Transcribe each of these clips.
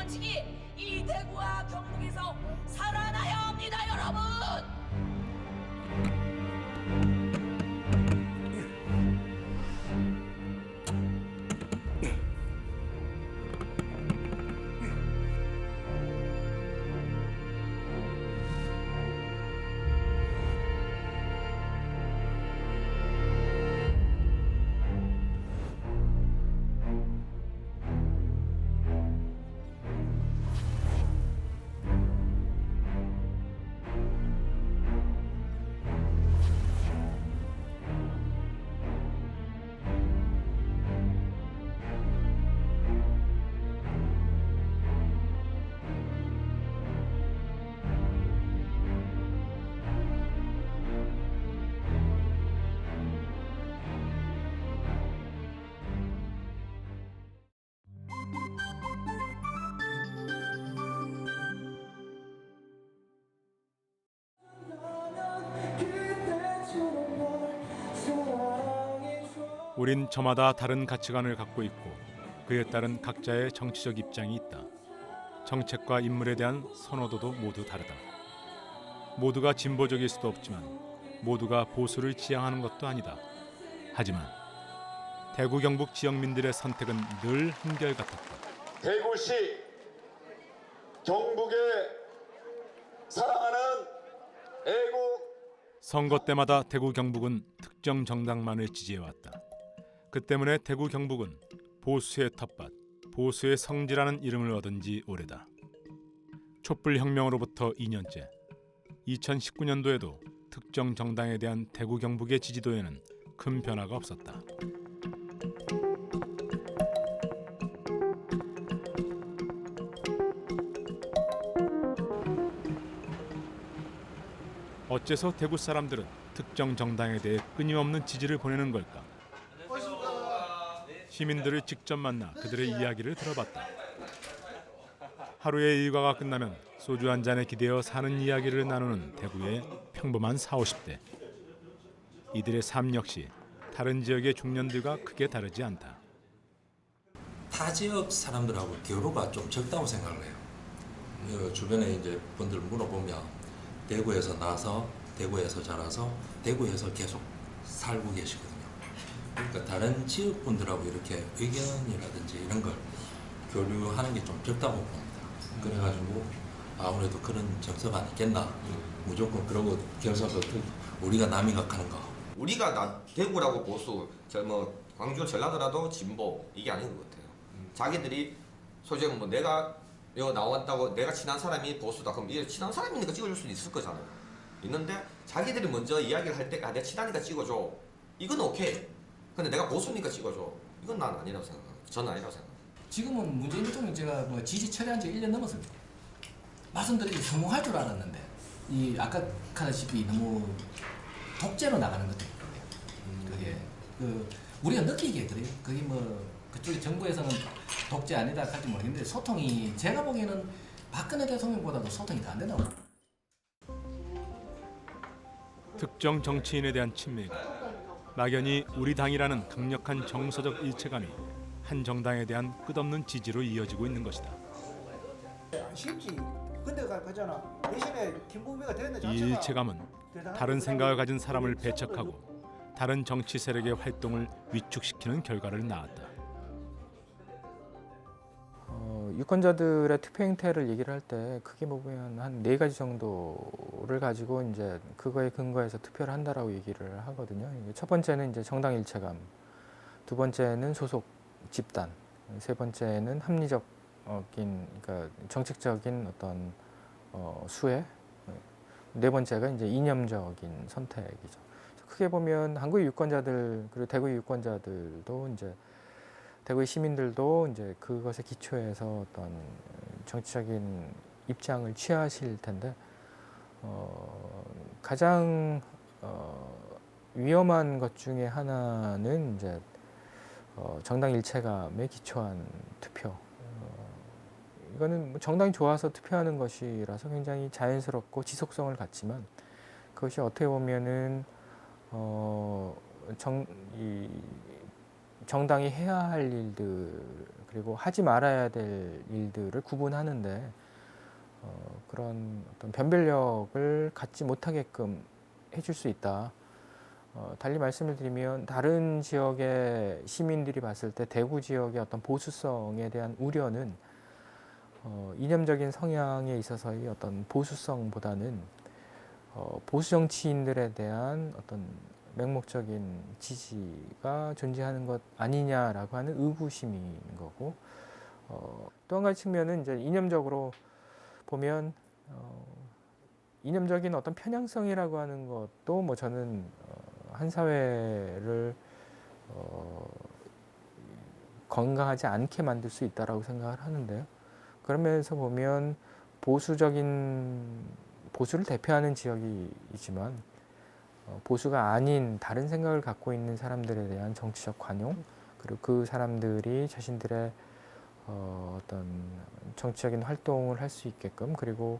물리쳐치기 이 대구와 경북에서 살아나야 합니다, 여러분. 우린 저마다 다른 가치관을 갖고 있고 그에 따른 각자의 정치적 입장이 있다. 정책과 인물에 대한 선호도도 모두 다르다. 모두가 진보적일 수도 없지만 모두가 보수를 지향하는 것도 아니다. 하지만 대구 경북 지역민들의 선택은 늘 한결같았다. 대구시 경북의 사랑하는 애국. 선거 때마다 대구 경북은 특정 정당만을 지지해왔다. 그 때문에 대구 경북은 보수의 텃밭, 보수의 성지라는 이름을 얻은 지 오래다. 촛불혁명으로부터 2년째, 2019년도에도 특정 정당에 대한 대구 경북의 지지도에는 큰 변화가 없었다. 어째서 대구 사람들은 특정 정당에 대해 끊임없는 지지를 보내는 걸까? 시민들을 직접 만나 그들의 이야기를 들어봤다. 하루의 일과가 끝나면 소주 한 잔에 기대어 사는 이야기를 나누는 대구의 평범한 40, 50대. 이들의 삶 역시 다른 지역의 중년들과 크게 다르지 않다. 타 지역 사람들하고 교류가 좀 적다고 생각을 해요. 주변에 이제 분들 물어보면 대구에서 나서 대구에서 자라서 대구에서 계속 살고 계시거든요. 그러니까 다른 지역 분들하고 이렇게 의견이라든지 이런 걸 교류하는 게 좀 적다고 봅니다. 그래가지고 아무래도 그런 정서가 아니겠나. 무조건 그러고 결석을 우리가 남이가 하는 거. 우리가 대구라고 보수, 광주 전라도라도 진보 이게 아닌 것 같아요. 자기들이 솔직히 뭐 내가 여기 나왔다고 내가 친한 사람이 보수다 그럼 얘 친한 사람이니까 찍어줄 수도 있을 거잖아요. 있는데 자기들이 먼저 이야기를 할 때 내가 친하니까 찍어줘. 이건 오케이. 근데 내가 보수니까 찍어줘. 이건 난 아니라고 생각해요. 저는 아니라고 생각해요. 지금은 문재인 대통령 제가 지지 처리한 지 1년 넘었습니다. 말씀드리기 성공할 줄 알았는데 이 아까 하다시피 너무 독재로 나가는 것도 있거든요. 그게 우리가 느끼기에 그래요. 그게 뭐 그쪽에 정부에서는 독재 아니다 할지 모르겠는데 소통이 제가 보기에는 박근혜 대통령보다도 소통이 더 안 된다고. 특정 정치인에 대한 친밀감, 막연히 우리 당이라는 강력한 정서적 일체감이 한 정당에 대한 끝없는 지지로 이어지고 있는 것이다. 쉽지. 근데 가잖아. 대신에 김부미가 되는 이 자체가 일체감은 다른 생각을 가진 사람을 배척하고 다른 정치 세력의 활동을 위축시키는 결과를 낳았다. 유권자들의 투표 행태를 얘기를 할 때 크게 보면 한 4가지 정도를 가지고 이제 그거에 근거해서 투표를 한다라고 얘기를 하거든요. 첫 번째는 이제 정당 일체감, 두 번째는 소속 집단, 세 번째는 합리적인 그러니까 정책적인 어떤 수혜, 네 번째가 이제 이념적인 선택이죠. 크게 보면 한국의 유권자들 그리고 대구의 유권자들도 이제 대구의 시민들도 이제 그것에 기초해서 어떤 정치적인 입장을 취하실 텐데 가장 위험한 것 중에 하나는 이제 정당 일체감에 기초한 투표. 이거는 뭐 정당이 좋아서 투표하는 것이라서 굉장히 자연스럽고 지속성을 갖지만 그것이 어떻게 보면은 정당이 해야 할 일들 그리고 하지 말아야 될 일들을 구분하는데 그런 어떤 변별력을 갖지 못하게끔 해줄 수 있다. 달리 말씀을 드리면 다른 지역의 시민들이 봤을 때 대구 지역의 어떤 보수성에 대한 우려는 이념적인 성향에 있어서의 어떤 보수성보다는 보수 정치인들에 대한 어떤 맹목적인 지지가 존재하는 것 아니냐라고 하는 의구심인 거고, 또 한 가지 측면은 이제 이념적으로 보면 이념적인 어떤 편향성이라고 하는 것도 뭐 저는 한 사회를 건강하지 않게 만들 수 있다라고 생각을 하는데요. 그런 면에서 보면 보수를 대표하는 지역이지만 보수가 아닌 다른 생각을 갖고 있는 사람들에 대한 정치적 관용, 그리고 그 사람들이 자신들의 어떤 정치적인 활동을 할 수 있게끔, 그리고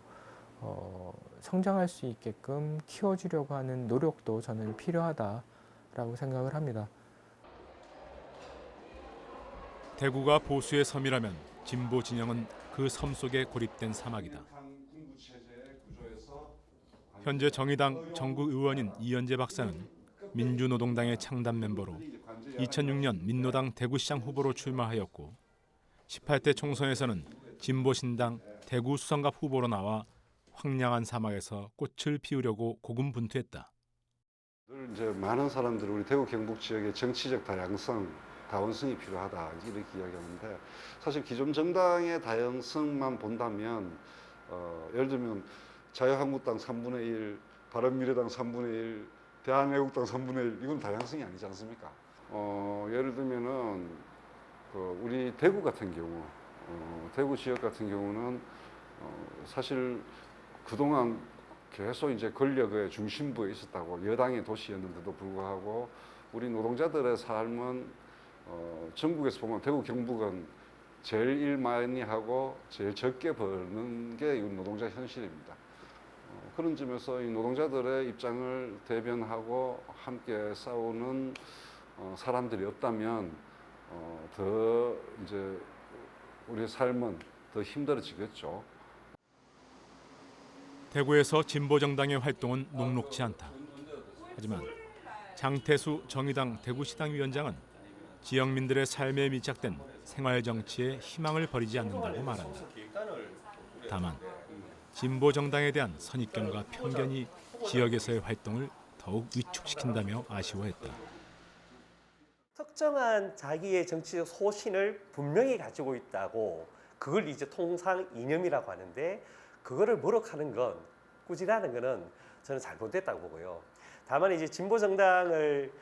성장할 수 있게끔 키워주려고 하는 노력도 저는 필요하다라고 생각을 합니다. 대구가 보수의 섬이라면 진보 진영은 그 섬 속에 고립된 사막이다. 현재 정의당 전국 의원인 이현재 박사는 민주노동당의 창단 멤버로 2006년 민노당 대구시장 후보로 출마하였고 18대 총선에서는 진보신당 대구 수성갑 후보로 나와 황량한 사막에서 꽃을 피우려고 고군분투했다. 늘 이제 많은 사람들이 우리 대구 경북 지역의 정치적 다양성, 다원성이 필요하다 이렇게 이야기하는데, 사실 기존 정당의 다양성만 본다면 예를 들면 자유한국당 3분의 1, 바른미래당 3분의 1, 대한애국당 3분의 1 이건 다양성이 아니지 않습니까? 예를 들면은 우리 대구 같은 경우, 대구 지역 같은 경우는 사실 그동안 계속 이제 권력의 중심부에 있었다고, 여당의 도시였는데도 불구하고 우리 노동자들의 삶은 전국에서 보면 대구 경북은 제일 일 많이 하고 제일 적게 버는 게 노동자 현실입니다. 그런 점에서 이 노동자들의 입장을 대변하고 함께 싸우는 사람들이 없다면 더 이제 우리의 삶은 더 힘들어지겠죠. 대구에서 진보정당의 활동은 녹록지 않다. 하지만 장태수 정의당 대구시당위원장은 지역민들의 삶에 밀착된 생활정치에 희망을 버리지 않는다고 말한다. 다만 진보정당에 대한 선입견과 편견이 지역에서의 활동을 더욱 위축시킨다며 아쉬워했다. 특정한 자기의 정치적 소신을 분명히 가지고 있다고, 그걸 이제 통상 이념이라고 하는데, 그거를 모욕하는 건, 꾸짖하는 거는 저는 잘못됐다고 보고요. 다만 이제 진보 정당을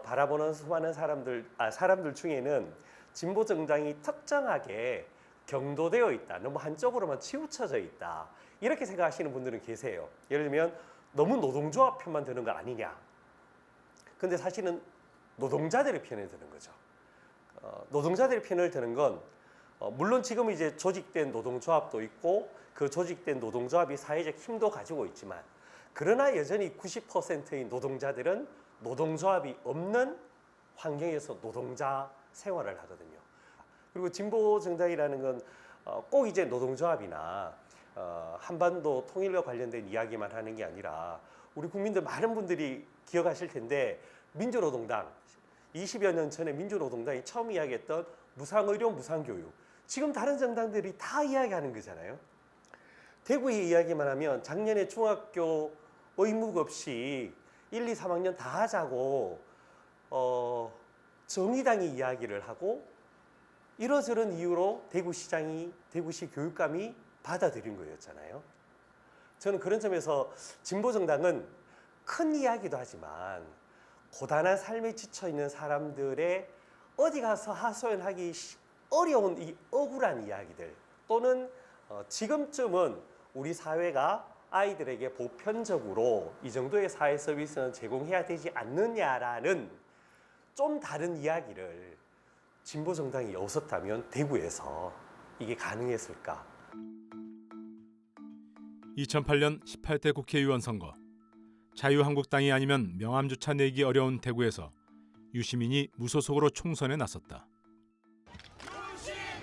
바라보는 수많은 사람들 중에는 진보 정당이 특정하게 경도되어 있다, 너무 한쪽으로만 치우쳐져 있다, 이렇게 생각하시는 분들은 계세요. 예를 들면 너무 노동조합 편만 드는 거 아니냐. 근데 사실은 노동자들의 편에 드는 거죠. 노동자들의 편을 드는 건 물론 지금 이제 조직된 노동조합도 있고 그 조직된 노동조합이 사회적 힘도 가지고 있지만, 그러나 여전히 90%의 노동자들은 노동조합이 없는 환경에서 노동자 생활을 하거든요. 그리고 진보 정당이라는 건 꼭 이제 노동조합이나 한반도 통일과 관련된 이야기만 하는 게 아니라, 우리 국민들 많은 분들이 기억하실 텐데 민주노동당 20여 년 전에 민주노동당이 처음 이야기했던 무상의료, 무상교육, 지금 다른 정당들이 다 이야기하는 거잖아요. 대구의 이야기만 하면 작년에 중학교 의무급 없이 1, 2, 3학년 다 하자고 정의당이 이야기를 하고, 이러저런 이유로 대구시 교육감이 받아들인 거였잖아요. 저는 그런 점에서 진보정당은 큰 이야기도 하지만 고단한 삶에 지쳐있는 사람들의 어디 가서 하소연하기 어려운 이 억울한 이야기들, 또는 지금쯤은 우리 사회가 아이들에게 보편적으로 이 정도의 사회 서비스는 제공해야 되지 않느냐라는 좀 다른 이야기를 진보정당이 없었다면 대구에서 이게 가능했을까? 2008년 18대 국회의원 선거. 자유한국당이 아니면 명함조차 내기 어려운 대구에서 유시민이 무소속으로 총선에 나섰다. 유시민!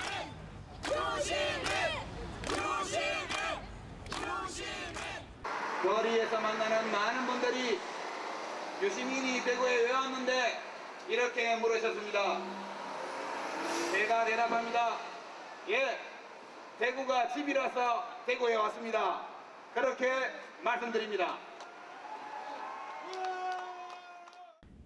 대구에서 만나는 많은 분들이 유시민이 대구에 왜 왔는데 이렇게 물으셨습니다. 제가 대답합니다. 예, 대구가 집이라서 대구에 왔습니다. 그렇게 말씀드립니다.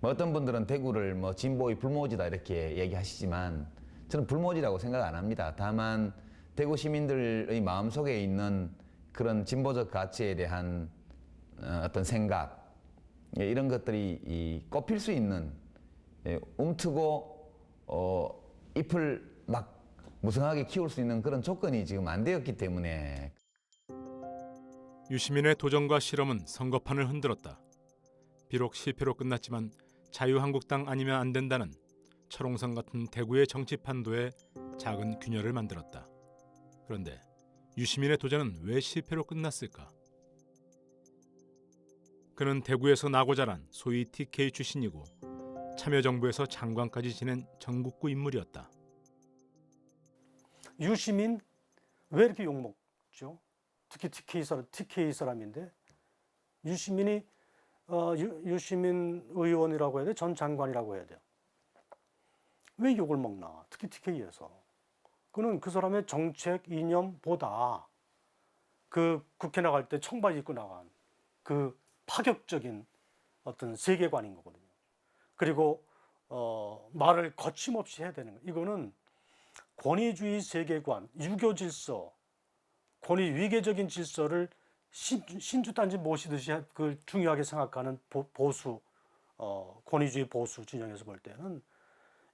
어떤 분들은 대구를 뭐 진보의 불모지다 이렇게 얘기하시지만 저는 불모지라고 생각 안 합니다. 다만 대구 시민들의 마음속에 있는 그런 진보적 가치에 대한 어떤 생각, 이런 것들이 꼽힐 수 있는, 움트고 잎을 막 무성하게 키울 수 있는 그런 조건이 지금 안 되었기 때문에. 유시민의 도전과 실험은 선거판을 흔들었다. 비록 실패로 끝났지만 자유한국당 아니면 안 된다는 철옹성 같은 대구의 정치 판도에 작은 균열을 만들었다. 그런데 유시민의 도전은 왜 실패로 끝났을까? 그는 대구에서 나고 자란 소위 TK 출신이고 참여정부에서 장관까지 지낸 전국구 인물이었다. 유시민 왜 이렇게 욕먹죠? 특히 TK 사람인데 유시민이 유시민 의원이라고 해야 돼? 전 장관이라고 해야 돼요. 왜 욕을 먹나? 특히 TK에서. 그는 그 사람의 정책 이념보다 그 국회 나갈 때 청바지 입고 나간 그 파격적인 어떤 세계관인 거거든요. 그리고 말을 거침없이 해야 되는 거. 이거는 권위주의 세계관, 유교 질서, 권위 위계적인 질서를 신주단지 모시듯이 그걸 중요하게 생각하는 보수, 권위주의 보수 진영에서 볼 때는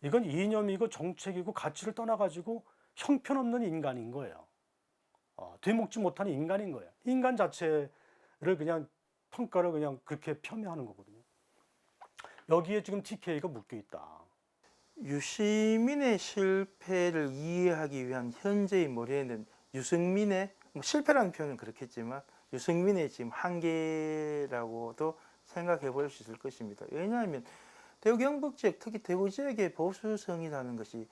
이건 이념이고 정책이고 가치를 떠나가지고 형편없는 인간인 거예요. 되먹지 못하는 인간인 거예요. 인간 자체를 그냥 평가를 그냥 그렇게 폄훼하는 거거든요. 여기에 지금 TK가 묶여 있다. 유시민의 실패를 이해하기 위한 현재의 머리에는 유승민의 실패라는 표현은 그렇겠지만 유승민의 지금 한계라고도 생각해 볼 수 있을 것입니다. 왜냐하면 대구 경북 지역, 특히 대구 지역의 보수성이라는 것이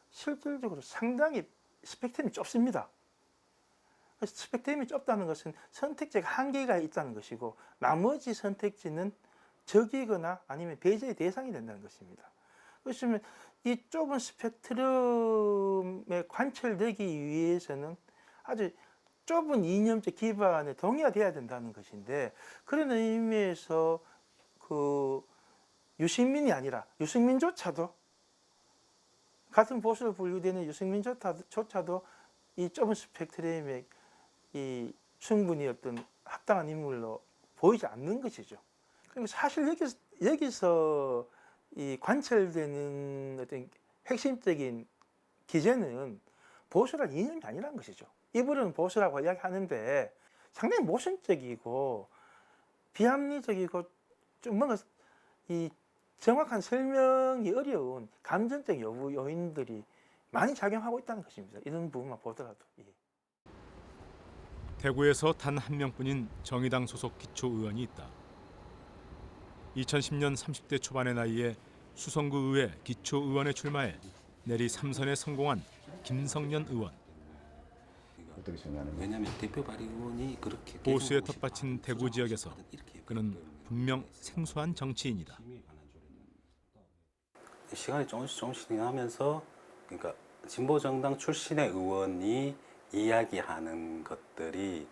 실질적으로 상당히 스펙트럼이 좁습니다. 스펙트럼이 좁다는 것은 선택지가 한계가 있다는 것이고 나머지 선택지는 적이거나 아니면 배제의 대상이 된다는 것입니다. 그렇다면 이 좁은 스펙트럼에 관철되기 위해서는 아주 좁은 이념적 기반에 동의가 돼야 된다는 것인데 그런 의미에서 그 유승민이 아니라 유승민조차도 같은 보수로 분류되는 유승민조차도 이 좁은 스펙트럼에 이 충분히 어떤 합당한 인물로 보이지 않는 것이죠. 그러니까 사실 여기서 이 관철되는 어떤 핵심적인 기제는 보수란 이념이 아니라는 것이죠. 이분은 보수라고 이야기하는데 상당히 모순적이고 비합리적이고 좀 뭔가 이 정확한 설명이 어려운 감정적 요인들이 많이 작용하고 있다는 것입니다. 이런 부분만 보더라도. 예. 대구에서 단 한 명뿐인 정의당 소속 기초의원이 있다. 2010년 30대 초반의 나이에 수성구 의회 기초의원에 출마해 내리 3선에 성공한 김성년 의원. 어떻게 생각하는 왜냐하면 대표 발의원이 그렇게 보수의 텃밭인 대구 지역에서 그는 분명 생소한 정치인이다. 시간이 조금씩 지나면서 그러니까 진보 정당 출신의 의원이 이야기하는 것들이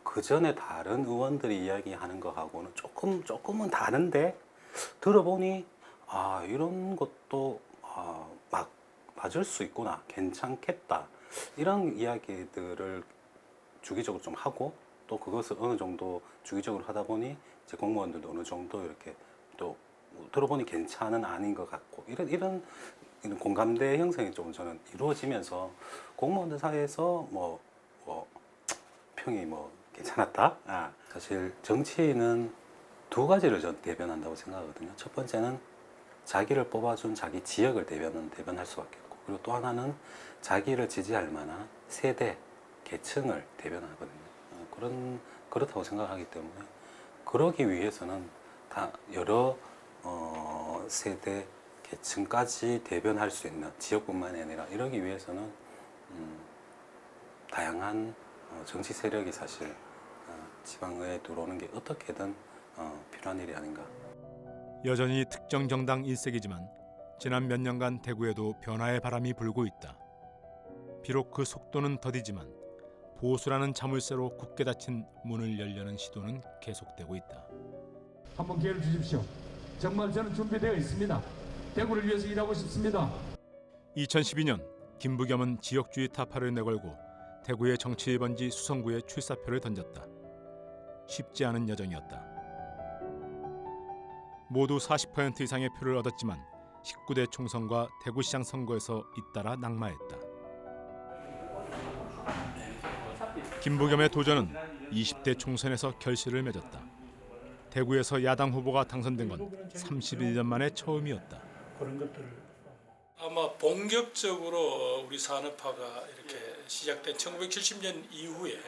그 전에 다른 의원들이 이야기하는 거하고는 조금은 다른데 들어보니 아 이런 것도 막 맞을 수 있구나, 괜찮겠다 이런 이야기들을 주기적으로 좀 하고 또 그것을 어느 정도 주기적으로 하다 보니 이제 공무원들도 어느 정도 이렇게 또 들어보니 괜찮은 아닌 것 같고 이런 공감대 형성이 좀 저는 이루어지면서 공무원들 사이에서 뭐 평이 뭐 괜찮았다. 사실 정치인은 두 가지를 전 대변한다고 생각하거든요. 첫 번째는 자기를 뽑아준 자기 지역을 대변할 수밖에 없고, 그리고 또 하나는 자기를 지지할 만한 세대, 계층을 대변하거든요. 그렇다고 생각하기 때문에 그러기 위해서는 다 여러 세대, 계층까지 대변할 수 있는 지역뿐만이 아니라 이러기 위해서는 다양한 정치 세력이 사실 지방의회에 들어오는 게 어떻게든 필요한 일이 아닌가. 여전히 특정 정당 일색이지만 지난 몇 년간 대구에도 변화의 바람이 불고 있다. 비록 그 속도는 더디지만 보수라는 자물쇠로 굳게 닫힌 문을 열려는 시도는 계속되고 있다. 한번 기회를 주십시오. 정말 저는 준비되어 있습니다. 대구를 위해서 일하고 싶습니다. 2012년 김부겸은 지역주의 타파를 내걸고 대구의 정치 1번지 수성구에 출사표를 던졌다. 쉽지 않은 여정이었다. 모두 40% 이상의 표를 얻었지만 19대 총선과 대구시장 선거에서 잇따라 낙마했다. 김부겸의 도전은 20대 총선에서 결실을 맺었다. 대구에서 야당 후보가 당선된 건 31년 만에 처음이었다. 그런 것들을 아마 본격적으로 우리 산업화가 이렇게 시작된 1970년 이후에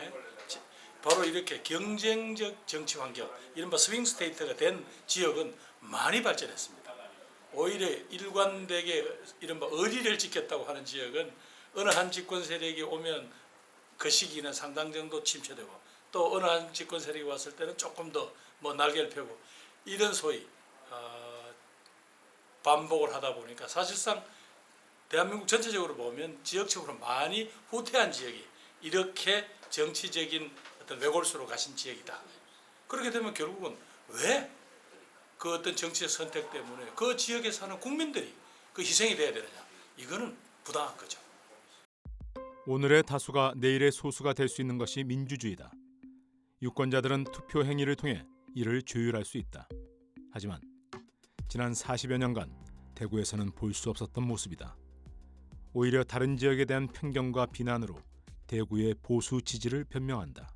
바로 이렇게 경쟁적 정치 환경, 이른바 스윙 스테이트가 된 지역은 많이 발전했습니다. 오히려 일관되게 이른바 의리를 지켰다고 하는 지역은 어느 한 집권 세력이 오면 그 시기는 상당 정도 침체되고 또 어느 한 집권 세력이 왔을 때는 조금 더 뭐 날개를 펴고 이런 소위 반복을 하다 보니까 사실상 대한민국 전체적으로 보면 지역적으로 많이 후퇴한 지역이 이렇게 정치적인 어떤 외골수로 가신 지역이다. 그렇게 되면 결국은 왜 그 어떤 정치적 선택 때문에 그 지역에 사는 국민들이 그 희생이 돼야 되느냐. 이거는 부당한 거죠. 오늘의 다수가 내일의 소수가 될 수 있는 것이 민주주의다. 유권자들은 투표 행위를 통해 이를 조율할 수 있다. 하지만 지난 40여 년간 대구에서는 볼 수 없었던 모습이다. 오히려 다른 지역에 대한 편견과 비난으로 대구의 보수 지지를 변명한다.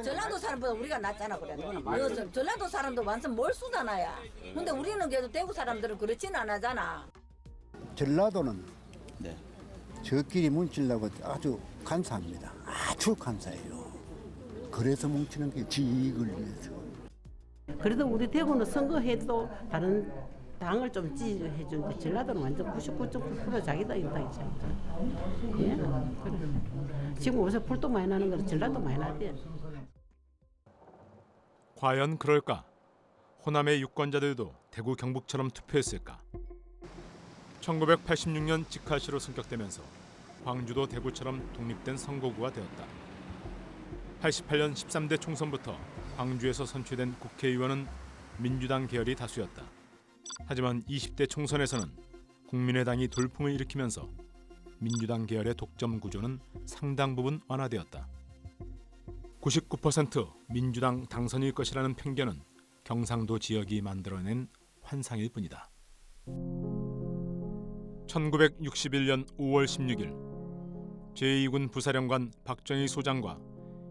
전라도 사람보다 우리가 낫잖아 그래. 전라도 사람도 완전 몰수잖아요. 근데 우리는 그래도 대구 사람들은 그렇지는 안 하잖아. 전라도는 저끼리 뭉치려고 아주 간사합니다. 아주 간사해요. 그래서 뭉치는 게 지익을 위해서. 그래도 우리 대구는 선거해도 다른 당을 좀 지지해 주는데 전라도는 완전 99.9% 자기다 인당이잖아. 예? 그래. 지금 요새 불도 많이 나는 건 전라도 많이 나대. 과연 그럴까? 호남의 유권자들도 대구 경북처럼 투표했을까? 1986년 직할시로 승격되면서 광주도 대구처럼 독립된 선거구가 되었다. 88년 13대 총선부터 광주에서 선출된 국회의원은 민주당 계열이 다수였다. 하지만 20대 총선에서는 국민의당이 돌풍을 일으키면서 민주당 계열의 독점 구조는 상당 부분 완화되었다. 99% 민주당 당선일 것이라는 편견은 경상도 지역이 만들어낸 환상일 뿐이다. 1961년 5월 16일 제2군 부사령관 박정희 소장과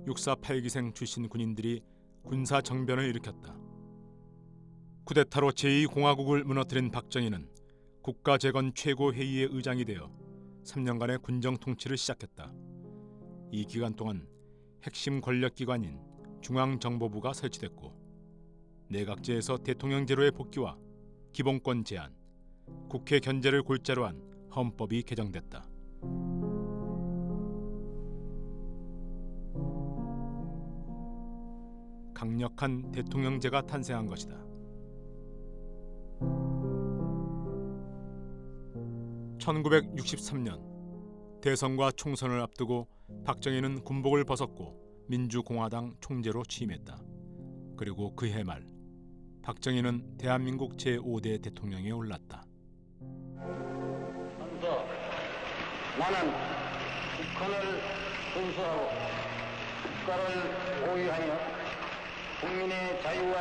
육사 8기생 출신 군인들이 군사 정변을 일으켰다. 쿠데타로 제2공화국을 무너뜨린 박정희는 국가재건 최고회의의 의장이 되어 3년간의 군정 통치를 시작했다. 이 기간 동안 핵심 권력기관인 중앙정보부가 설치됐고 내각제에서 대통령제로의 복귀와 기본권 제한, 국회 견제를 골자로 한 헌법이 개정됐다. 강력한 대통령제가 탄생한 것이다. (1963년) 대선과 총선을 앞두고 박정희는 군복을 벗었고 민주공화당 총재로 취임했다. 그리고 그해 말 박정희는 대한민국 제5대 대통령에 올랐다. 먼저 나는 북한을 군수하고 국가를 보유하며 국민의 자유와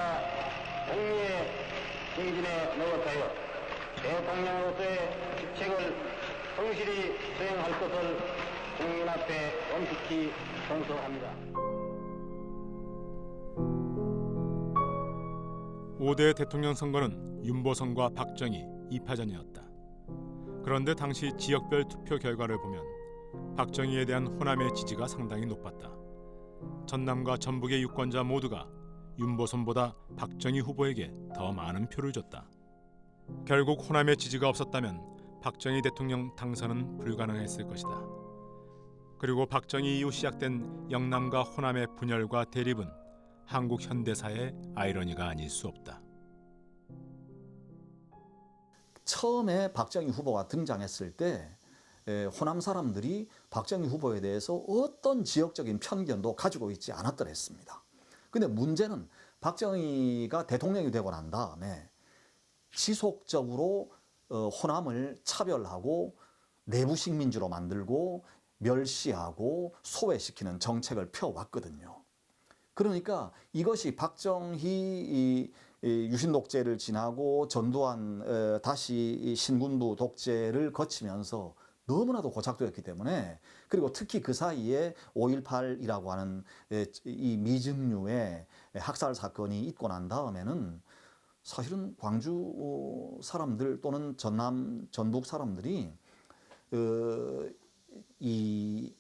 공의의 승진에 노력하여 대통령으로서의 직책을 성실히 수행할 것을 국민 앞에 엄숙히 성서합니다. 5대 대통령 선거는 윤보선과 박정희 2파전이었다. 그런데 당시 지역별 투표 결과를 보면 박정희에 대한 호남의 지지가 상당히 높았다. 전남과 전북의 유권자 모두가 윤보선보다 박정희 후보에게 더 많은 표를 줬다. 결국 호남의 지지가 없었다면 박정희 대통령 당선은 불가능했을 것이다. 그리고 박정희 이후 시작된 영남과 호남의 분열과 대립은 한국 현대사의 아이러니가 아닐 수 없다. 처음에 박정희 후보가 등장했을 때 호남 사람들이 박정희 후보에 대해서 어떤 지역적인 편견도 가지고 있지 않았더랬습니다. 근데 문제는 박정희가 대통령이 되고 난 다음에 지속적으로 호남을 차별하고 내부식 민주로 만들고 멸시하고 소외시키는 정책을 펴왔거든요. 그러니까 이것이 박정희 유신 독재를 지나고 전두환 다시 신군부 독재를 거치면서 너무나도 고착되었기 때문에, 그리고 특히 그 사이에 5.18이라고 하는 이 미증류의 학살 사건이 있고 난 다음에는 사실은 광주 사람들 또는 전남, 전북 사람들이 이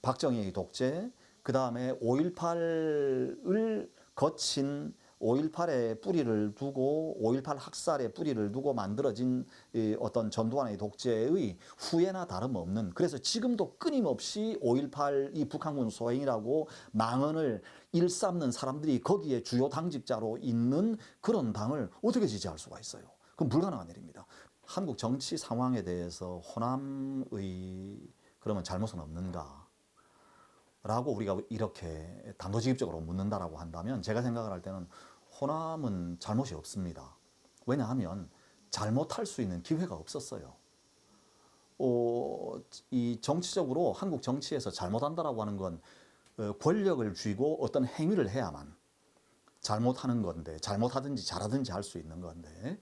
박정희의 독재, 그 다음에 5.18을 거친 5.18의 뿌리를 두고 5.18 학살의 뿌리를 두고 만들어진 어떤 전두환의 독재의 후예나 다름없는, 그래서 지금도 끊임없이 5.18 이 북한군 소행이라고 망언을 일삼는 사람들이 거기에 주요 당직자로 있는 그런 당을 어떻게 지지할 수가 있어요? 그건 불가능한 일입니다. 한국 정치 상황에 대해서 호남의 그러면 잘못은 없는가? 라고 우리가 이렇게 단도직입적으로 묻는다라고 한다면, 제가 생각을 할 때는 호남은 잘못이 없습니다. 왜냐하면 잘못할 수 있는 기회가 없었어요. 이 정치적으로 한국 정치에서 잘못한다라고 하는 건 권력을 쥐고 어떤 행위를 해야만 잘못하는 건데, 잘못하든지 잘하든지 할 수 있는 건데,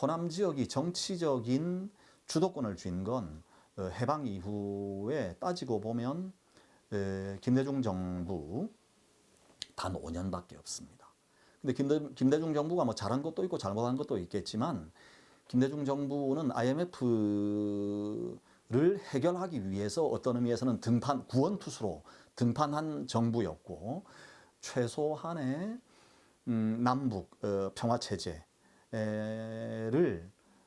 호남 지역이 정치적인 주도권을 쥔 건 해방 이후에 따지고 보면 김대중 정부 단 5년밖에 없습니다. 근데 김대중 정부가 뭐 잘한 것도 있고 잘못한 것도 있겠지만, 김대중 정부는 IMF를 해결하기 위해서 어떤 의미에서는 구원투수로 등판한 정부였고, 최소한의 남북 평화체제를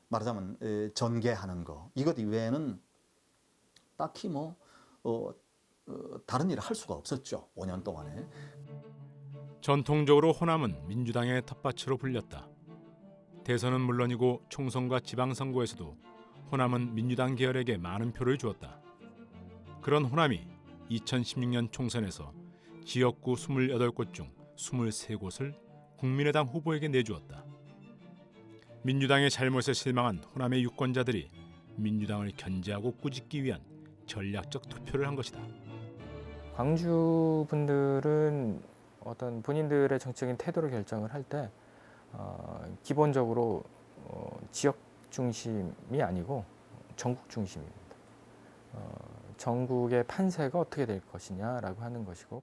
말하자면 전개하는 거, 이것 이외에는 딱히 뭐 다른 일을 할 수가 없었죠. 5년 동안에. 전통적으로 호남은 민주당의 텃밭으로 불렸다. 대선은 물론이고 총선과 지방선거에서도 호남은 민주당 계열에게 많은 표를 주었다. 그런 호남이 2016년 총선에서 지역구 28곳 중 23곳을 국민의당 후보에게 내주었다. 민주당의 잘못에 실망한 호남의 유권자들이 민주당을 견제하고 꾸짖기 위한 전략적 투표를 한 것이다. 광주 분들은 어떤 본인들의 정치적인 태도를 결정을 할 때 기본적으로 지역 중심이 아니고 전국 중심입니다. 전국의 판세가 어떻게 될 것이냐라고 하는 것이고,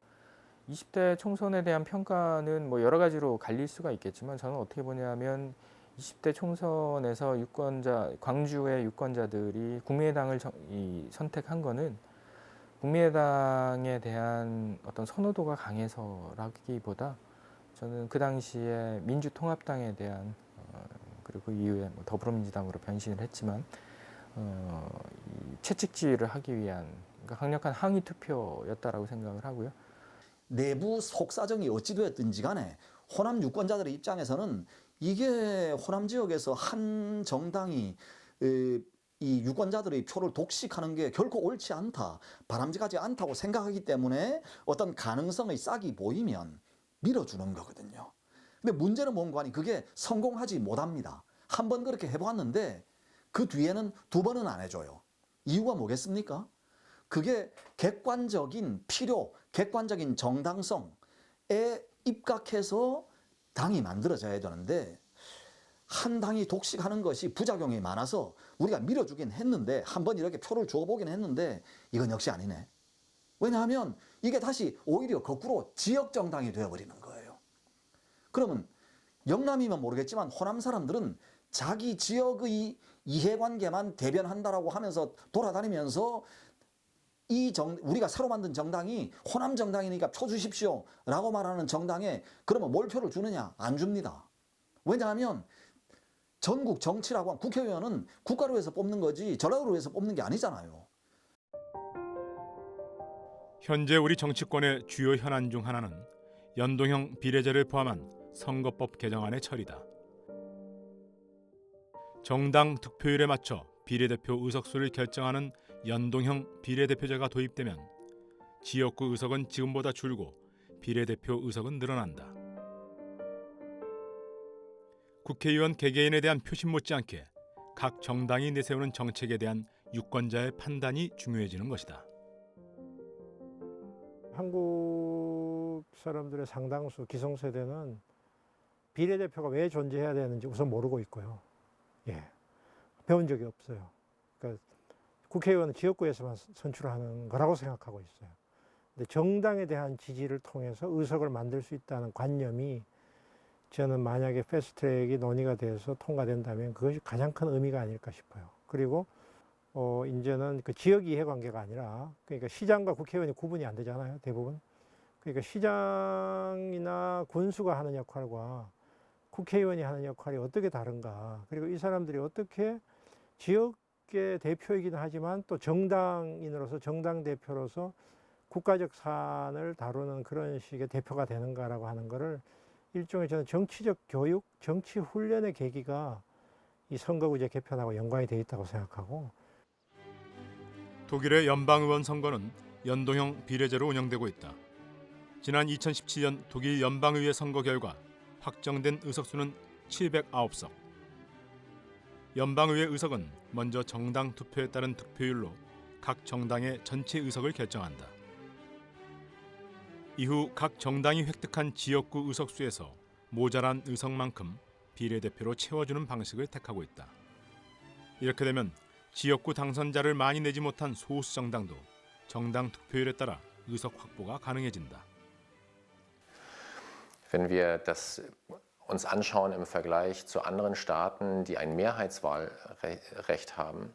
20대 총선에 대한 평가는 뭐 여러 가지로 갈릴 수가 있겠지만, 저는 어떻게 보냐면 20대 총선에서 광주의 유권자들이 국민의당을 선택한 거는 국민의당에 대한 어떤 선호도가 강해서라기보다, 저는 그 당시에 민주통합당에 대한 그리고 그 이후에 뭐 더불어민주당으로 변신을 했지만 채찍질을 하기 위한, 그러니까 강력한 항의 투표였다라고 생각을 하고요. 내부 속사정이 어찌되었든지 간에 호남 유권자들의 입장에서는 이게 호남 지역에서 한 정당이 이 유권자들의 표를 독식하는 게 결코 옳지 않다, 바람직하지 않다고 생각하기 때문에 어떤 가능성의 싹이 보이면 밀어주는 거거든요. 근데 문제는 뭔가 하니 그게 성공하지 못합니다. 한 번 그렇게 해보았는데 그 뒤에는 2번은 안 해줘요. 이유가 뭐겠습니까? 그게 객관적인 필요, 객관적인 정당성에 입각해서 당이 만들어져야 되는데, 한 당이 독식하는 것이 부작용이 많아서 우리가 밀어주긴 했는데, 한번 이렇게 표를 줘보긴 했는데 이건 역시 아니네. 왜냐하면 이게 다시 오히려 거꾸로 지역 정당이 되어버리는 거예요. 그러면 영남이면 모르겠지만 호남 사람들은 자기 지역의 이해관계만 대변한다라고 하면서 돌아다니면서 우리가 새로 만든 정당이 호남 정당이니까 표 주십시오 라고 말하는 정당에 그러면 몰표를 주느냐? 안 줍니다. 왜냐하면 전국 정치라고 하면 국회의원은 국가로 해서 뽑는 거지 전라도로 해서 뽑는 게 아니잖아요. 현재 우리 정치권의 주요 현안 중 하나는 연동형 비례제를 포함한 선거법 개정안의 처리다. 정당 득표율에 맞춰 비례대표 의석수를 결정하는 연동형 비례대표제가 도입되면 지역구 의석은 지금보다 줄고 비례대표 의석은 늘어난다. 국회의원 개개인에 대한 표심 못지않게 각 정당이 내세우는 정책에 대한 유권자의 판단이 중요해지는 것이다. 한국 사람들의 상당수 기성세대는 비례대표가 왜 존재해야 되는지 우선 모르고 있고요. 예, 배운 적이 없어요. 그러니까 국회의원은 지역구에서만 선출하는 거라고 생각하고 있어요. 근데 정당에 대한 지지를 통해서 의석을 만들 수 있다는 관념이 저는 만약에 패스트트랙이 논의가 돼서 통과된다면 그것이 가장 큰 의미가 아닐까 싶어요. 그리고 이제는 그 지역 이해관계가 아니라 그러니까 시장과 국회의원이 구분이 안 되잖아요, 대부분. 그러니까 시장이나 군수가 하는 역할과 국회의원이 하는 역할이 어떻게 다른가. 그리고 이 사람들이 어떻게 지역의 대표이기는 하지만 또 정당인으로서 정당 대표로서 국가적 사안을 다루는 그런 식의 대표가 되는가라고 하는 거를 일종의 저는 정치적 교육, 정치 훈련의 계기가 이 선거구제 개편하고 연관이 돼 있다고 생각하고. 독일의 연방의원 선거는 연동형 비례제로 운영되고 있다. 지난 2017년 독일 연방의회 선거 결과 확정된 의석수는 709석. 연방의회 의석은 먼저 정당 투표에 따른 득표율로 각 정당의 전체 의석을 결정한다. 이후 각 정당이 획득한 지역구 의석수에서 모자란 의석만큼 비례대표로 채워주는 방식을 택하고 있다. 이렇게 되면 지역구 당선자를 많이 내지 못한 소수 정당도 정당 득표율에 따라 의석 확보가 가능해진다. Wenn wir das uns anschauen im Vergleich zu anderen Staaten, die ein Mehrheitswahlrecht haben,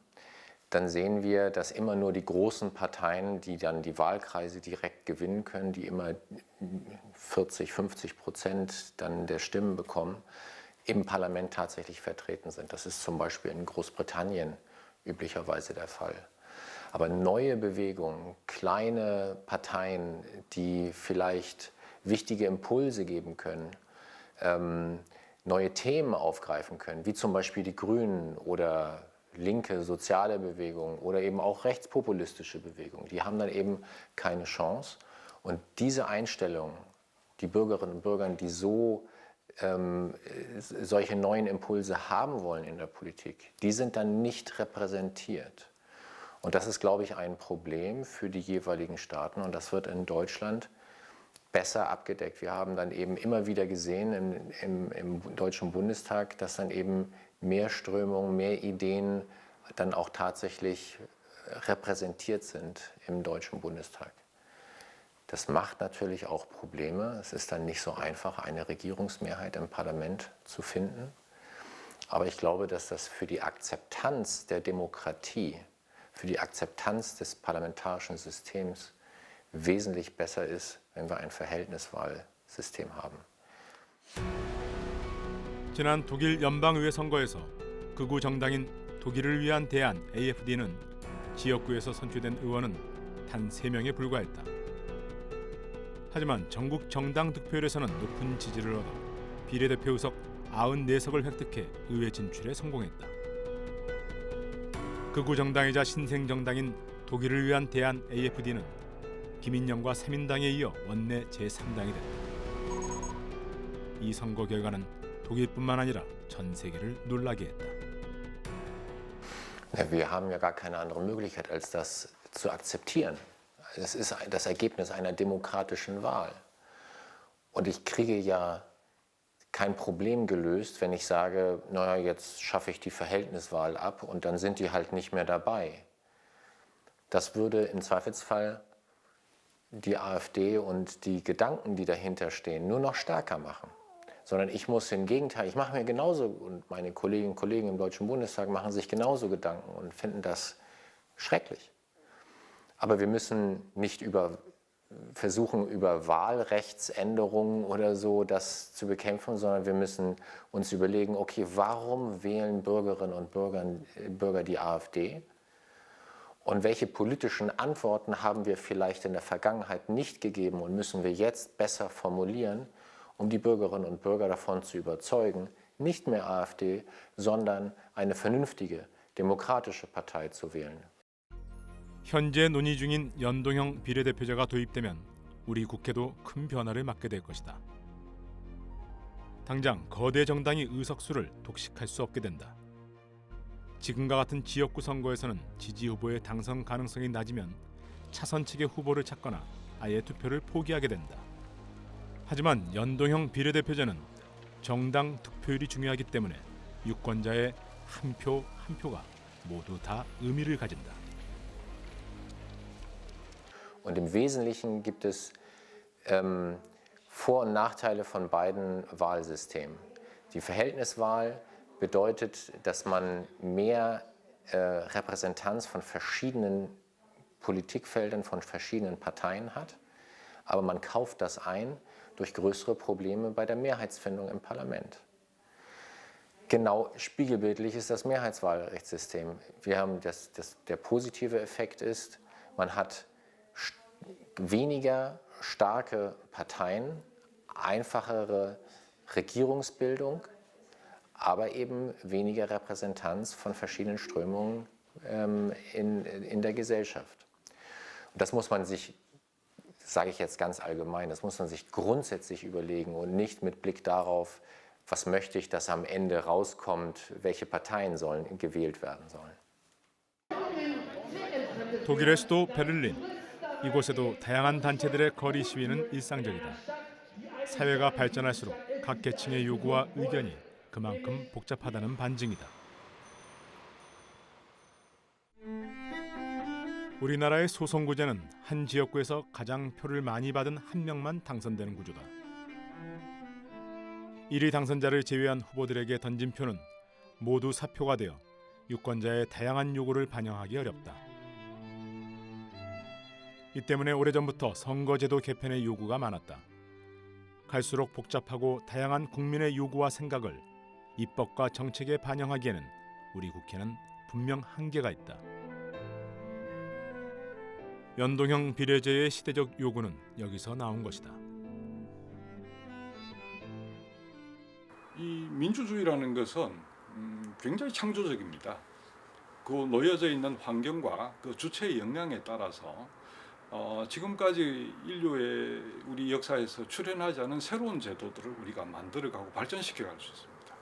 dann sehen wir, dass immer nur die großen Parteien, die dann die Wahlkreise direkt gewinnen können, die immer 40–50% dann der Stimmen bekommen, im Parlament tatsächlich vertreten sind. Das ist zum Beispiel in Großbritannien üblicherweise der Fall. Aber neue Bewegungen, kleine Parteien, die vielleicht wichtige Impulse geben können, neue Themen aufgreifen können, wie zum Beispiel die Grünen oder linke soziale Bewegungen oder eben auch rechtspopulistische Bewegungen, die haben dann eben keine Chance. Und diese Einstellung, die Bürgerinnen und Bürger, die solche neuen Impulse haben wollen in der Politik, die sind dann nicht repräsentiert. Und das ist, glaube ich, ein Problem für die jeweiligen Staaten und das wird in Deutschland besser abgedeckt. Wir haben dann eben immer wieder gesehen im Deutschen Bundestag, dass dann eben mehr Strömungen, mehr Ideen dann auch tatsächlich repräsentiert sind im Deutschen Bundestag. Das macht natürlich auch Probleme. Es ist dann nicht so einfach, eine Regierungsmehrheit im Parlament zu finden. Aber ich glaube, dass das für die Akzeptanz der Demokratie, für die Akzeptanz des parlamentarischen Systems wesentlich besser ist, wenn wir ein Verhältniswahlsystem haben. 지난 독일 연방의회 선거에서 극우 정당인 독일을 위한 대안 AFD는 지역구에서 선출된 의원은 단 3명에 불과했다. 하지만 전국 정당 득표율에서는 높은 지지를 얻어 비례대표 의석 94석을 획득해 의회 진출에 성공했다. 극우 정당이자 신생 정당인 독일을 위한 대안 AFD는 기민령과 새민당에 이어 원내 제3당이 됐다. 이 선거 결과는 독일뿐만 아니라 전 세계를 놀라게 했다. Wir haben ja gar keine andere Möglichkeit, als das zu akzeptieren. Es ist das Ergebnis einer demokratischen Wahl. Und ich kriege ja kein Problem gelöst, wenn ich sage, naja, jetzt schaffe ich die Verhältniswahl ab und dann sind die halt nicht mehr dabei. Das würde im Zweifelsfall die AfD und die Gedanken, die dahinter stehen, nur noch stärker machen. Sondern ich muss im Gegenteil, ich mache mir genauso, und meine Kolleginnen und Kollegen im Deutschen Bundestag machen sich genauso Gedanken und finden das schrecklich. Aber wir müssen nicht versuchen, über Wahlrechtsänderungen oder so das zu bekämpfen, sondern wir müssen uns überlegen, okay, warum wählen Bürgerinnen und Bürger die AfD? Und welche politischen Antworten haben wir vielleicht in der Vergangenheit nicht gegeben und müssen wir jetzt besser formulieren, um die Bürgerinnen und Bürger davon zu überzeugen, nicht mehr AfD, sondern eine vernünftige, demokratische Partei zu wählen. 현재 논의 중인 연동형 비례대표제가 도입되면 우리 국회도 큰 변화를 맞게 될 것이다. 당장 거대 정당이 의석수를 독식할 수 없게 된다. 지금과 같은 지역구 선거에서는 지지 후보의 당선 가능성이 낮으면 차선 측의 후보를 찾거나 아예 투표를 포기하게 된다. 하지만 연동형 비례대표제는 정당 득표율이 중요하기 때문에 유권자의 한 표 한 표가 모두 다 의미를 가진다. Und im Wesentlichen gibt es Vor- und Nachteile von beiden Wahlsystemen. Die Verhältniswahl bedeutet, dass man mehr Repräsentanz von verschiedenen Politikfeldern, von verschiedenen Parteien hat, aber man kauft das ein durch größere Probleme bei der Mehrheitsfindung im Parlament. Genau spiegelbildlich ist das Mehrheitswahlrechtssystem. Wir haben der positive Effekt ist, man hat weniger starke Parteien, einfachere Regierungsbildung, aber eben weniger Repräsentanz von verschiedenen Strömungen in der Gesellschaft. Und das muss man sich, sage ich jetzt ganz allgemein, das muss man sich grundsätzlich überlegen und nicht mit Blick darauf, was möchte ich, dass am Ende rauskommt, welche Parteien gewählt werden sollen. 독일의 수도 베를린. 이곳에도 다양한 단체들의 거리 시위는 일상적이다. 사회가 발전할수록 각 계층의 요구와 의견이 그만큼 복잡하다는 반증이다. 우리나라의 소선구제는 한 지역구에서 가장 표를 많이 받은 한 명만 당선되는 구조다. 1위 당선자를 제외한 후보들에게 던진 표는 모두 사표가 되어 유권자의 다양한 요구를 반영하기 어렵다. 이 때문에 오래전부터 선거제도 개편의 요구가 많았다. 갈수록 복잡하고 다양한 국민의 요구와 생각을 입법과 정책에 반영하기에는 우리 국회는 분명 한계가 있다. 연동형 비례제의 시대적 요구는 여기서 나온 것이다. 이 민주주의라는 것은 굉장히 창조적입니다. 그 놓여져 있는 환경과 그 주체의 역량에 따라서 지금까지 인류의 우리 역사에서 출현하지 않은 새로운 제도들을 우리가 만들어가고 발전시켜 갈 수 있습니다.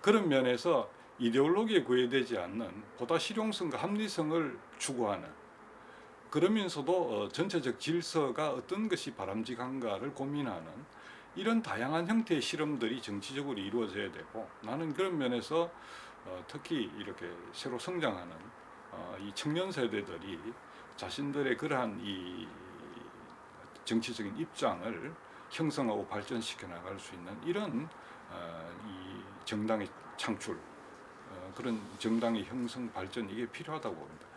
그런 면에서 이데올로기에 구애되지 않는 보다 실용성과 합리성을 추구하는, 그러면서도 전체적 질서가 어떤 것이 바람직한가를 고민하는 이런 다양한 형태의 실험들이 정치적으로 이루어져야 되고, 나는 그런 면에서 특히 이렇게 새로 성장하는 이 청년 세대들이 자신들의 그러한 이 정치적인 입장을 형성하고 발전시켜 나갈 수 있는 이런 이 정당의 창출, 그런 정당의 형성 발전, 이게 필요하다고 봅니다.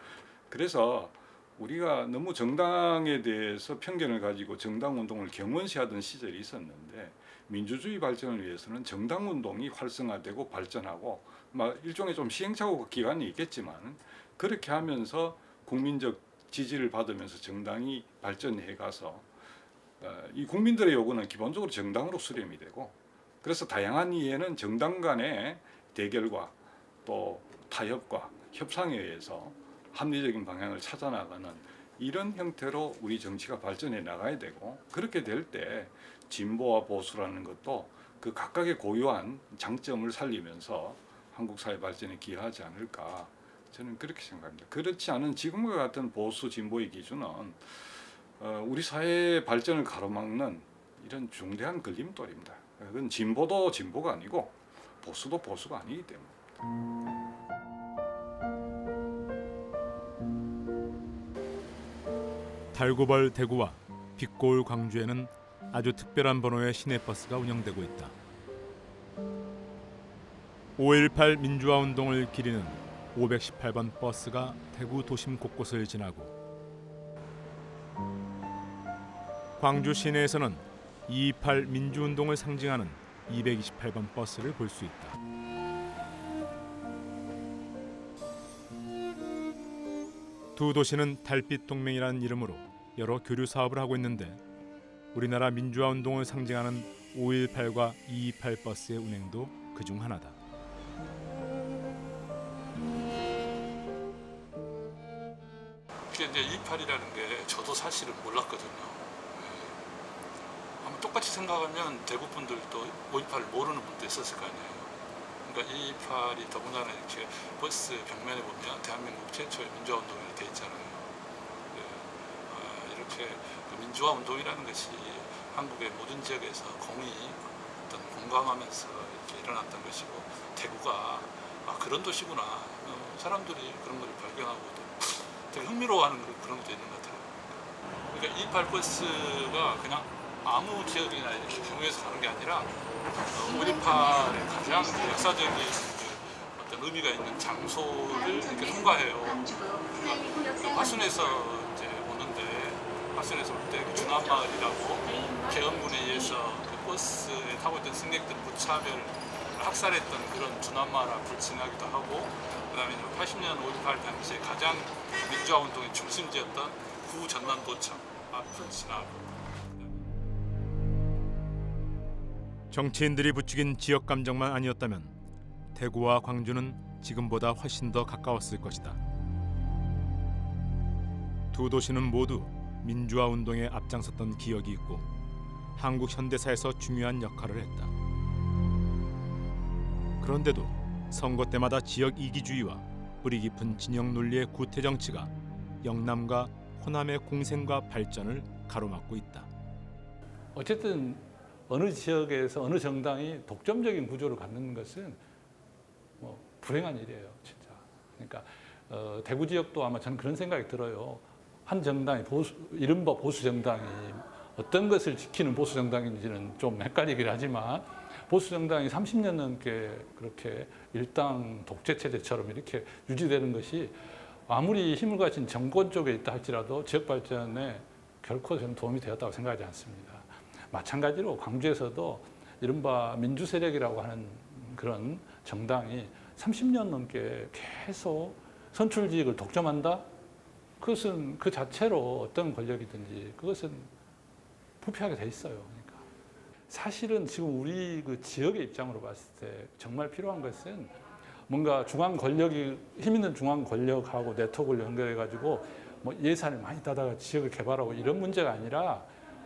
그래서 우리가 너무 정당에 대해서 편견을 가지고 정당 운동을 경원시하던 시절이 있었는데, 민주주의 발전을 위해서는 정당 운동이 활성화되고 발전하고, 일종의 좀 시행착오 기간이 있겠지만 그렇게 하면서 국민적 지지를 받으면서 정당이 발전해 가서 이 국민들의 요구는 기본적으로 정당으로 수렴이 되고, 그래서 다양한 이해는 정당 간의 대결과 또 타협과 협상에 의해서 합리적인 방향을 찾아 나가는 이런 형태로 우리 정치가 발전해 나가야 되고, 그렇게 될 때 진보와 보수라는 것도 그 각각의 고유한 장점을 살리면서 한국 사회 발전에 기여하지 않을까, 저는 그렇게 생각합니다. 그렇지 않은 지금과 같은 보수 진보의 기준은 우리 사회의 발전을 가로막는 이런 중대한 걸림돌입니다. 그건 진보도 진보가 아니고 보수도 보수가 아니기 때문입니다. 달구벌 대구와 빛고울 광주에는 아주 특별한 번호의 시내버스가 운영되고 있다. 5.18 민주화 운동을 기리는 518번 버스가 대구 도심 곳곳을 지나고, 광주 시내에서는 2.28 민주운동을 상징하는 228번 버스를 볼 수 있다. 두 도시는 달빛 동맹이라는 이름으로 여러 교류 사업을 하고 있는데 우리나라 민주화 운동을 상징하는 518과 228 버스의 운행도 그중 하나다. 이게 이제 228이라는 게 저도 사실은 몰랐거든요. 아마 똑같이 생각하면 대구 분들도 528을 모르는 분도 있었을 거 아니에요. 그러니까 228이 더군다나 이렇게 버스 벽면에 보면 대한민국 최초의 민주화 운동이 돼 있잖아요. 이렇게 그 민주화 운동이라는 것이 한국의 모든 지역에서 공이 어떤 공감하면서 이렇게 일어났던 것이고 대구가 그런 도시구나. 사람들이 그런 걸 발견하고 되게 흥미로워하는 그런 것도 있는 것 같아요. 그러니까 228 버스가 그냥 아무 지역이나 이렇게 경유해서 가는 게 아니라 518의 가장 역사적인 어떤 의미가 있는 장소를 이렇게 통과해요. 그러니까 화순에서 이제 오는데 화순에서 올 때 중안마을이라고 계엄군에 의해서 그 버스에 타고 있던 승객들 무차별 학살했던 그런 중안마을 앞을 지나기도 하고, 그다음에 80년 5.18 당시에 가장 민주화 운동의 중심지였던 구 전남도청 앞을 지나고. 정치인들이 부추긴 지역 감정만 아니었다면 대구와 광주는 지금보다 훨씬 더 가까웠을 것이다. 두 도시는 모두 민주화 운동에 앞장섰던 기억이 있고 한국 현대사에서 중요한 역할을 했다. 그런데도 선거 때마다 지역 이기주의와 뿌리 깊은 진영 논리의 구태 정치가 영남과 호남의 공생과 발전을 가로막고 있다. 어쨌든 어느 지역에서 어느 정당이 독점적인 구조를 갖는 것은 뭐 불행한 일이에요, 진짜. 그러니까 대구 지역도 아마 저는 그런 생각이 들어요. 한 정당이 이른바 보수 정당이 어떤 것을 지키는 보수 정당인지는 좀 헷갈리긴 하지만 보수 정당이 30년 넘게 그렇게 일당 독재 체제처럼 이렇게 유지되는 것이 아무리 힘을 가진 정권 쪽에 있다 할지라도 지역 발전에 결코 저는 도움이 되었다고 생각하지 않습니다. 마찬가지로 광주에서도 이른바 민주 세력이라고 하는 그런 정당이 30년 넘게 계속 선출직을 독점한다? 그것은 그 자체로 어떤 권력이든지 그것은 부패하게 돼 있어요. 그러니까 사실은 지금 우리 그 지역의 입장으로 봤을 때 정말 필요한 것은 뭔가 중앙 권력이 힘 있는 중앙 권력하고 네트워크를 연결해 가지고 뭐 예산을 많이 따다가 지역을 개발하고 이런 문제가 아니라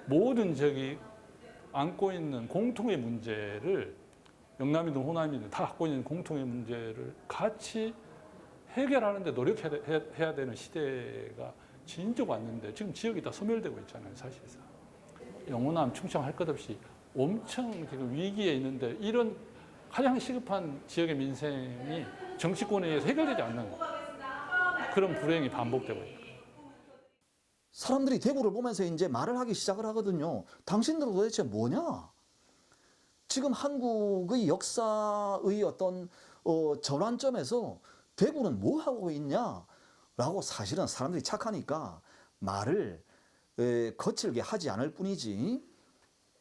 모든 지역이 안고 있는 공통의 문제를 영남이든 호남이든 다 갖고 있는 공통의 문제를 같이 해결하는 데 노력해야 되는 시대가 진짜 왔는데 지금 지역이 다 소멸되고 있잖아요, 사실상. 영호남, 충청 할 것 없이 엄청 지금 위기에 있는데 이런 가장 시급한 지역의 민생이 정치권에 의해서 해결되지 않는 그런 불행이 반복되고 있다. 사람들이 대구를 보면서 이제 말을 하기 시작을 하거든요. 당신들은 도대체 뭐냐? 지금 한국의 역사의 어떤 전환점에서 대구는 뭐 하고 있냐? 라고 사실은 사람들이 착하니까 말을 거칠게 하지 않을 뿐이지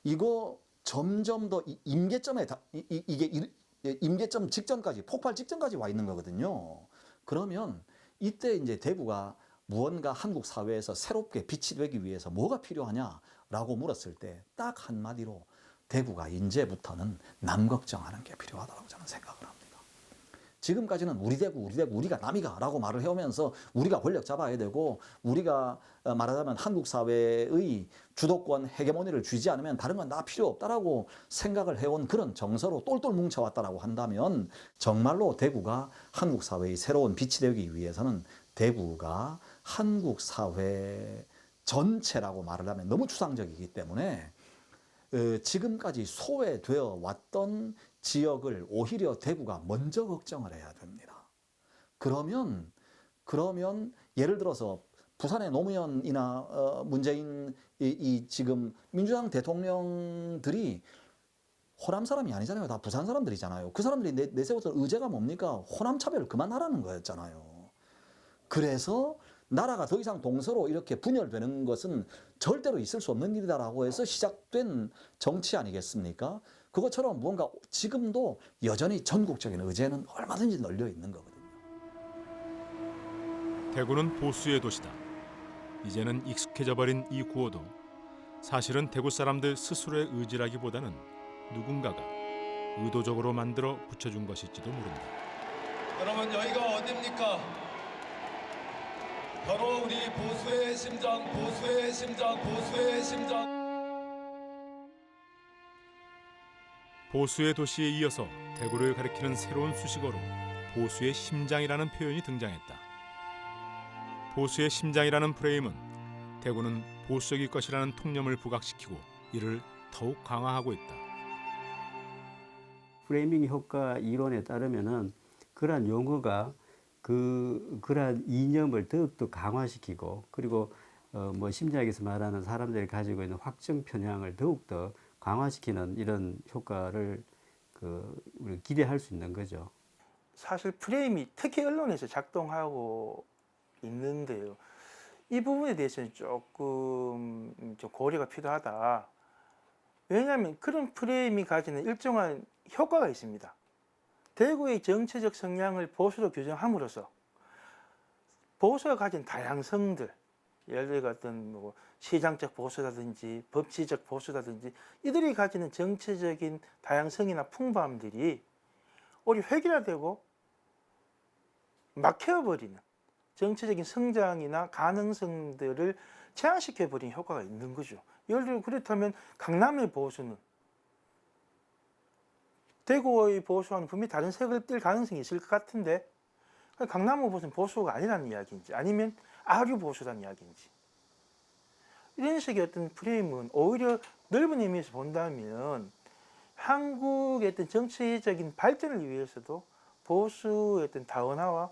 이거 점점 더 임계점에 이게 임계점 직전까지 폭발 직전까지 와 있는 거거든요. 그러면 이때 이제 대구가 무언가 한국 사회에서 새롭게 빛이 되기 위해서 뭐가 필요하냐라고 물었을 때 딱 한마디로 대구가 이제부터는 남 걱정하는 게 필요하다고 저는 생각을 합니다. 지금까지는 우리 대구, 우리가 남이가 라고 말을 해오면서 우리가 권력 잡아야 되고 우리가 말하자면 한국 사회의 주도권, 헤게모니를 쥐지 않으면 다른 건 다 필요 없다라고 생각을 해온 그런 정서로 똘똘 뭉쳐왔다라고 한다면 정말로 대구가 한국 사회의 새로운 빛이 되기 위해서는 대구가 한국 사회 전체라고 말을 하면 너무 추상적이기 때문에 지금까지 소외되어 왔던 지역을 오히려 대구가 먼저 걱정을 해야 됩니다. 그러면 예를 들어서 부산의 노무현이나 문재인 이 지금 민주당 대통령들이 호남 사람이 아니잖아요. 다 부산 사람들이잖아요. 그 사람들이 내세웠던 의제가 뭡니까? 호남 차별을 그만하라는 거였잖아요. 그래서 나라가 더 이상 동서로 이렇게 분열되는 것은 절대로 있을 수 없는 일이다라고 해서 시작된 정치 아니겠습니까? 그것처럼 무언가 지금도 여전히 전국적인 의제는 얼마든지 널려 있는 거거든요. 대구는 보수의 도시다. 이제는 익숙해져 버린 이 구호도 사실은 대구 사람들 스스로의 의지라기보다는 누군가가 의도적으로 만들어 붙여준 것일지도 모른다. 여러분 여기가 어디입니까? 바로 우리 보수의 심장, 보수의 심장, 보수의 심장. 보수의 도시에 이어서 대구를 가리키는 새로운 수식어로 보수의 심장이라는 표현이 등장했다. 보수의 심장이라는 프레임은 대구는 보수적일 것이라는 통념을 부각시키고 이를 더욱 강화하고 있다. 프레이밍 효과 이론에 따르면은 그러한 용어가 그러한 이념을 더욱더 강화시키고 그리고 뭐 심리학에서 말하는 사람들이 가지고 있는 확정 편향을 더욱더 강화시키는 이런 효과를 우리 기대할 수 있는 거죠. 사실 프레임이 특히 언론에서 작동하고 있는데요. 이 부분에 대해서는 조금 좀 고려가 필요하다. 왜냐하면 그런 프레임이 가지는 일정한 효과가 있습니다. 대구의 정치적 성향을 보수로 규정함으로써 보수가 가진 다양성들, 예를 들어 어떤 뭐 시장적 보수라든지 법치적 보수라든지 이들이 가지는 정치적인 다양성이나 풍부함들이 오히려 획일화되고 막혀버리는 정치적인 성장이나 가능성들을 제한시켜버리는 효과가 있는 거죠. 예를 들어 그렇다면 강남의 보수는 대구의 보수와는 분명히 다른 색을 띨 가능성이 있을 것 같은데 강남의 보수는 보수가 아니라는 이야기인지 아니면 아류 보수라는 이야기인지 이런 식의 어떤 프레임은 오히려 넓은 의미에서 본다면 한국의 어떤 정치적인 발전을 위해서도 보수의 어떤 다원화와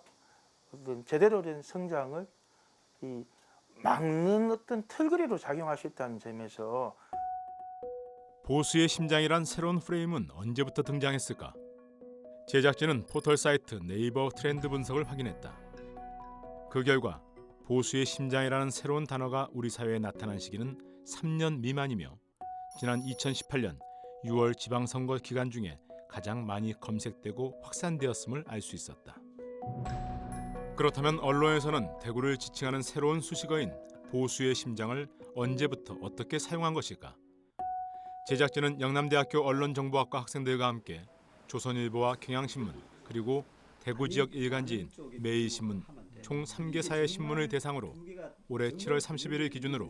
어떤 제대로 된 성장을 막는 어떤 틀거리로 작용할 수 있다는 점에서 보수의 심장이란 새로운 프레임은 언제부터 등장했을까? 제작진은 포털 사이트 네이버 트렌드 분석을 확인했다. 그 결과 보수의 심장이라는 새로운 단어가 우리 사회에 나타난 시기는 3년 미만이며 지난 2018년 6월 지방선거 기간 중에 가장 많이 검색되고 확산되었음을 알 수 있었다. 그렇다면 언론에서는 대구를 지칭하는 새로운 수식어인 보수의 심장을 언제부터 어떻게 사용한 것일까? 제작진은 영남대학교 언론정보학과 학생들과 함께 조선일보와 경향신문 그리고 대구 지역 일간지인 매일신문 총 3개사의 신문을 대상으로 올해 7월 30일을 기준으로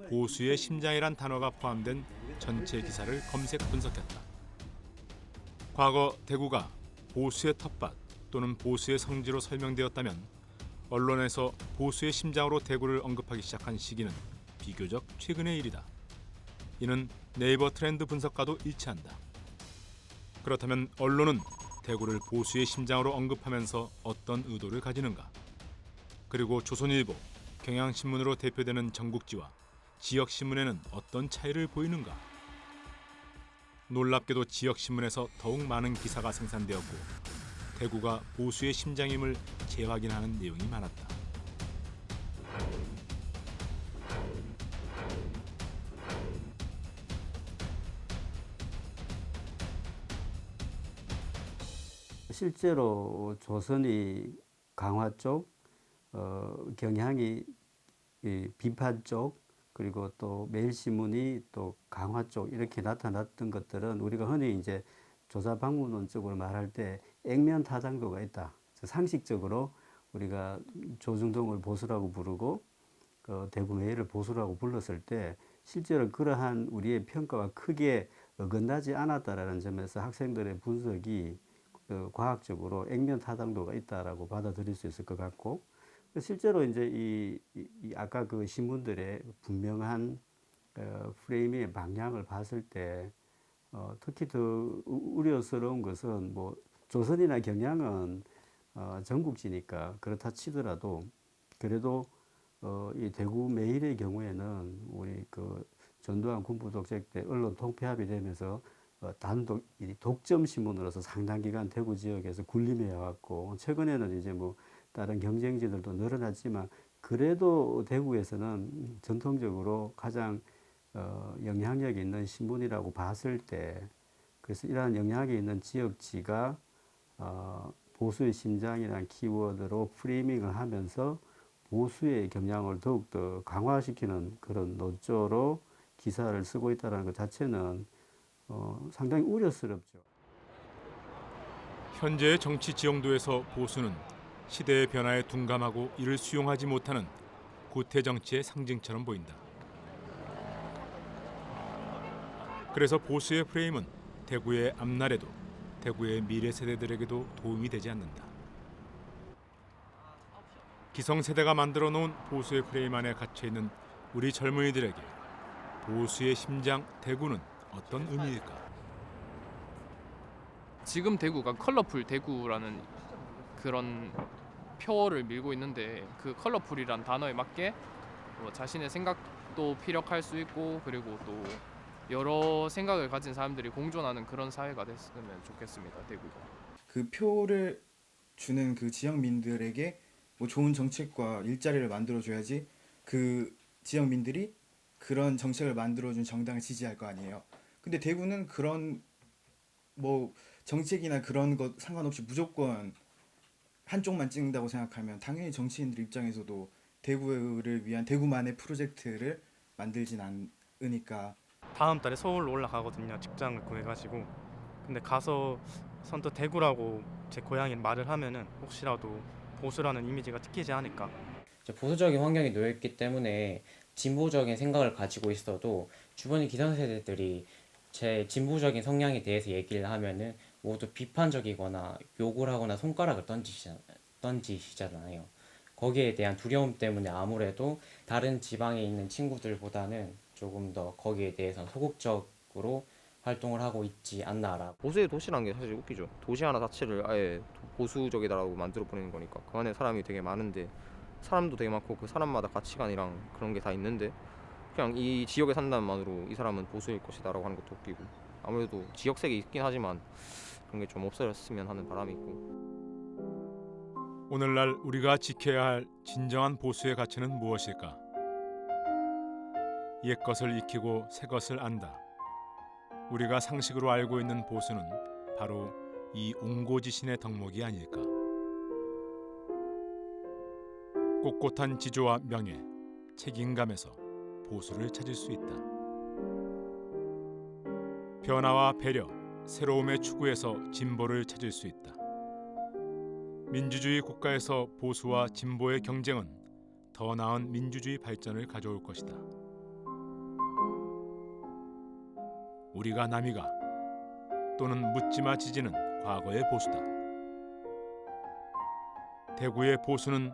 보수의 심장이란 단어가 포함된 전체 기사를 검색 분석했다. 과거 대구가 보수의 텃밭 또는 보수의 성지로 설명되었다면 언론에서 보수의 심장으로 대구를 언급하기 시작한 시기는 비교적 최근의 일이다. 이는 네이버 트렌드 분석과도 일치한다. 그렇다면 언론은 대구를 보수의 심장으로 언급하면서 어떤 의도를 가지는가? 그리고 조선일보, 경향신문으로 대표되는 전국지와 지역신문에는 어떤 차이를 보이는가? 놀랍게도 지역신문에서 더욱 많은 기사가 생산되었고 대구가 보수의 심장임을 재확인하는 내용이 많았다. 실제로 조선이 강화 쪽, 경향이 비판 쪽, 그리고 또 매일신문이 또 강화 쪽 이렇게 나타났던 것들은 우리가 흔히 이제 조사 방문론적으로 말할 때 액면 타당도가 있다. 상식적으로 우리가 조중동을 보수라고 부르고 대구 매일을 보수라고 불렀을 때 실제로 그러한 우리의 평가와 크게 어긋나지 않았다라는 점에서 학생들의 분석이 과학적으로 액면 타당도가 있다라고 받아들일 수 있을 것 같고 실제로 이제 이 아까 그 신문들의 분명한 프레임의 방향을 봤을 때 특히 더 우려스러운 것은 뭐 조선이나 경향은 전국지니까 그렇다 치더라도 그래도 이 대구 매일의 경우에는 우리 그 전두환 군부독재 때 언론 통폐합이 되면서 단독 독점 신문으로서 상당 기간 대구 지역에서 군림해 왔고 최근에는 이제 뭐 다른 경쟁지들도 늘어났지만 그래도 대구에서는 전통적으로 가장 영향력이 있는 신문이라고 봤을 때 그래서 이러한 영향력이 있는 지역지가 보수의 심장이라는 키워드로 프레이밍을 하면서 보수의 경향을 더욱더 강화시키는 그런 논조로 기사를 쓰고 있다는 것 자체는 상당히 우려스럽죠. 현재의 정치 지형도에서 보수는 시대의 변화에 둔감하고 이를 수용하지 못하는 구태 정치의 상징처럼 보인다. 그래서 보수의 프레임은 대구의 앞날에도 대구의 미래 세대들에게도 도움이 되지 않는다. 기성세대가 만들어 놓은 보수의 프레임 안에 갇혀 있는 우리 젊은이들에게 보수의 심장 대구는 어떤 의미일까? 지금 대구가 컬러풀 대구라는 그런 표를 밀고 있는데 그 컬러풀이란 단어에 맞게 자신의 생각도 피력할 수 있고 그리고 또 여러 생각을 가진 사람들이 공존하는 그런 사회가 됐으면 좋겠습니다. 대구가. 그 표를 주는 그 지역민들에게 뭐 좋은 정책과 일자리를 만들어줘야지 그 지역민들이 그런 정책을 만들어준 정당을 지지할 거 아니에요. 근데 대구는 그런 뭐 정책이나 그런 것 상관없이 무조건 한쪽만 찍는다고 생각하면 당연히 정치인들 입장에서도 대구를 위한 대구만의 프로젝트를 만들진 않으니까. 다음 달에 서울로 올라가거든요. 직장을 구해가지고. 근데 가서 선뜻 대구라고 제 고향인 말을 하면은 혹시라도 보수라는 이미지가 찍히지 않을까. 보수적인 환경에 놓여있기 때문에 진보적인 생각을 가지고 있어도 주변의 기성세대들이 제 진보적인 성향에 대해서 얘기를 하면은 모두 비판적이거나 욕을 하거나 손가락을 던지시잖아요. 거기에 대한 두려움 때문에 아무래도 다른 지방에 있는 친구들보다는 조금 더 거기에 대해서 소극적으로 활동을 하고 있지 않나라. 보수의 도시라는 게 사실 웃기죠. 도시 하나 자체를 아예 보수적이다라고 만들어 버리는 거니까 그 안에 사람이 되게 많은데 사람도 되게 많고 그 사람마다 가치관이랑 그런 게 다 있는데 그냥 이 지역에 산다만으로 이 사람은 보수일 것이다라고 하는 것도 웃기고 아무래도 지역색이 있긴 하지만 그런 게 좀 없어졌으면 하는 바람이 있고. 오늘날 우리가 지켜야 할 진정한 보수의 가치는 무엇일까? 옛 것을 익히고 새 것을 안다. 우리가 상식으로 알고 있는 보수는 바로 이 옹고지신의 덕목이 아닐까. 꼿꼿한 지조와 명예, 책임감에서 보수를 찾을 수 있다. 변화와 배려, 새로움의 추구에서 진보를 찾을 수 있다. 민주주의 국가에서 보수와 진보의 경쟁은 더 나은 민주주의 발전을 가져올 것이다. 우리가 남이가 또는 묻지마 지지는 과거의 보수다. 대구의 보수는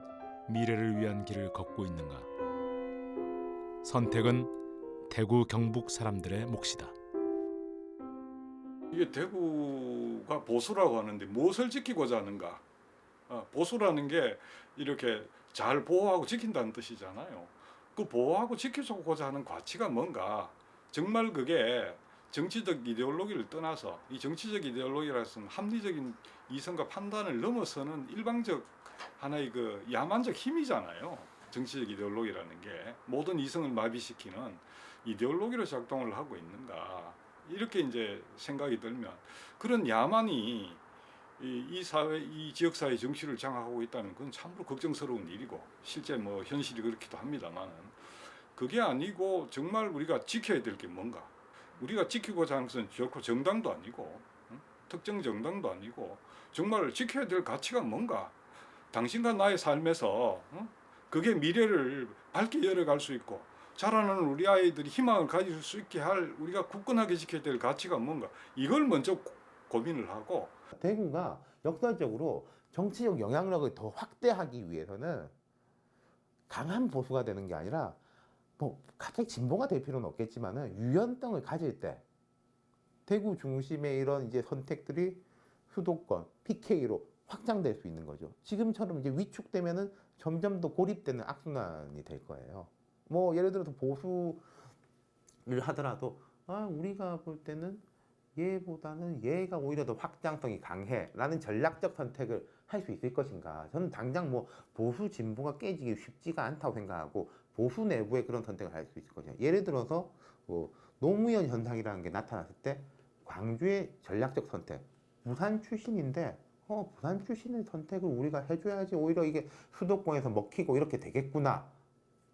미래를 위한 길을 걷고 있는가? 선택은 대구 경북 사람들의 몫이다. 이게 대구가 보수라고 하는데 무엇을 지키고자 하는가? 보수라는 게 이렇게 잘 보호하고 지킨다는 뜻이잖아요. 그 보호하고 지키고자 하는 가치가 뭔가? 정말 그게 정치적 이데올로기를 떠나서 이 정치적 이데올로기라는 합리적인 이성과 판단을 넘어서는 일방적 하나의 그 야만적 힘이잖아요. 정치적 이데올로기라는 게 모든 이성을 마비시키는 이데올로기로 작동을 하고 있는가 이렇게 이제 생각이 들면 그런 야만이 이 사회, 이 지역 사회 정치를 장악하고 있다면 그건 참으로 걱정스러운 일이고 실제 뭐 현실이 그렇기도 합니다만은 그게 아니고 정말 우리가 지켜야 될 게 뭔가. 우리가 지키고자 하는 것은 결코 정당도 아니고 특정 정당도 아니고 정말 지켜야 될 가치가 뭔가. 당신과 나의 삶에서 그게 미래를 밝게 열어갈 수 있고 자라나는 우리 아이들이 희망을 가질 수 있게 할 우리가 굳건하게 지켜야 될 가치가 뭔가. 이걸 먼저 고민을 하고. 대구가 역사적으로 정치적 영향력을 더 확대하기 위해서는 강한 보수가 되는 게 아니라 뭐 갑자기 진보가 될 필요는 없겠지만은 유연성을 가질 때 대구 중심의 이런 이제 선택들이 수도권, PK로 확장될 수 있는 거죠. 지금처럼 이제 위축되면은 점점 더 고립되는 악순환이 될 거예요. 뭐 예를 들어서 보수를 하더라도 우리가 볼 때는 얘보다는 얘가 오히려 더 확장성이 강해라는 전략적 선택을 할 수 있을 것인가. 저는 당장 뭐 보수 진보가 깨지기 쉽지가 않다고 생각하고 보수 내부에 그런 선택을 할 수 있을 것이야. 예를 들어서 노무현 현상이라는 게 나타났을 때 광주의 전략적 선택. 부산 출신인데 부산 출신의 선택을 우리가 해줘야지 오히려 이게 수도권에서 먹히고 이렇게 되겠구나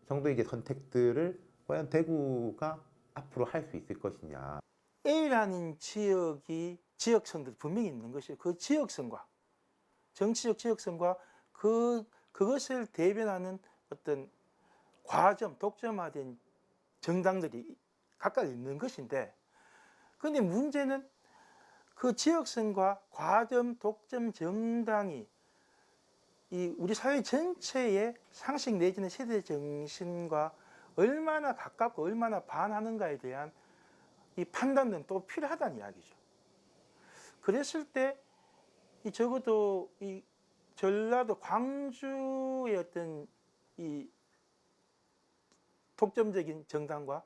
정도 이제 선택들을 과연 대구가 앞으로 할 수 있을 것이냐. A라는 지역이 지역성들이 분명히 있는 것이에요. 그 지역성과 정치적 지역성과 그것을 대변하는 어떤 과점, 독점화된 정당들이 각각 있는 것인데, 근데 문제는 그 지역성과 과점, 독점 정당이 이 우리 사회 전체의 상식 내지는 세대 정신과 얼마나 가깝고 얼마나 반하는가에 대한 이 판단은 또 필요하다는 이야기죠. 그랬을 때 이 적어도 이 전라도 광주의 어떤 이 독점적인 정당과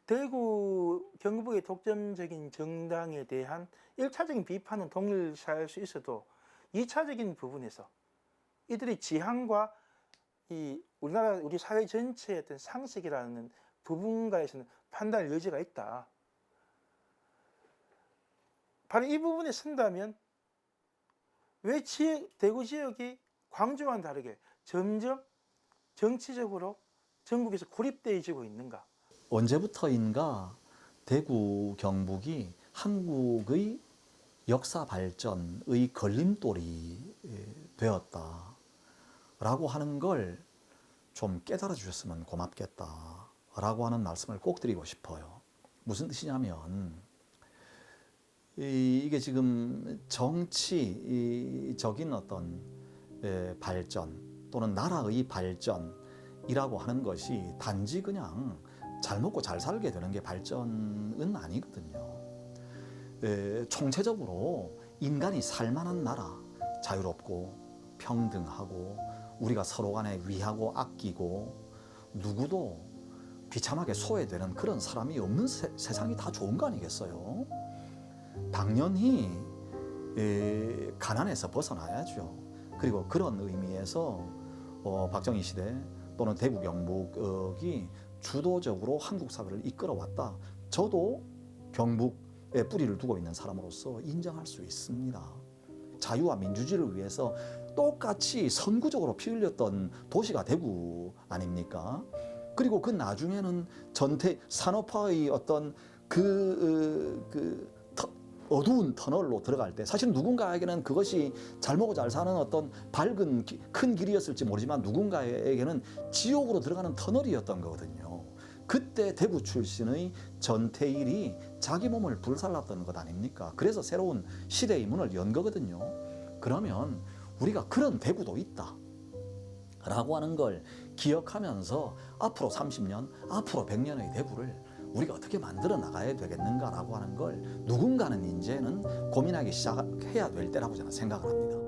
대구 경북의 독점적인 정당에 대한 1차적인 비판은 동일시할 수 있어도 2차적인 부분에서 이들의 지향과 이 우리나라 우리 사회 전체의 어떤 상식이라는 부분과에서는 판단의 여지가 있다. 바로 이 부분에 쓴다면 왜 대구 지역이 광주와는 다르게 점점 정치적으로 전국에서 고립되어지고 있는가? 언제부터인가 대구 경북이 한국의 역사 발전의 걸림돌이 되었다라고 하는 걸 좀 깨달아 주셨으면 고맙겠다라고 하는 말씀을 꼭 드리고 싶어요. 무슨 뜻이냐면 이게 지금 정치적인 어떤 발전 또는 나라의 발전이라고 하는 것이 단지 그냥 잘 먹고 잘 살게 되는 게 발전은 아니거든요. 총체적으로 인간이 살만한 나라, 자유롭고 평등하고 우리가 서로 간에 위하고 아끼고 누구도 비참하게 소외되는 그런 사람이 없는 세상이 다 좋은 거 아니겠어요? 당연히 가난에서 벗어나야죠. 그리고 그런 의미에서 박정희 시대 또는 대구 경북이 주도적으로 한국 사회를 이끌어왔다. 저도 경북에 뿌리를 두고 있는 사람으로서 인정할 수 있습니다. 자유와 민주주의를 위해서 똑같이 선구적으로 피 흘렸던 도시가 대구 아닙니까? 그리고 그 나중에는 전태 산업화의 어떤 어두운 터널로 들어갈 때 사실 누군가에게는 그것이 잘 먹고 잘 사는 어떤 밝은 큰 길이었을지 모르지만 누군가에게는 지옥으로 들어가는 터널이었던 거거든요. 그때 대구 출신의 전태일이 자기 몸을 불살랐던 것 아닙니까? 그래서 새로운 시대의 문을 연 거거든요. 그러면 우리가 그런 대구도 있다 라고 하는 걸 기억하면서 앞으로 30년, 앞으로 100년의 대구를 우리가 어떻게 만들어 나가야 되겠는가라고 하는 걸 누군가는 이제는 고민하기 시작해야 될 때라고 저는 생각을 합니다.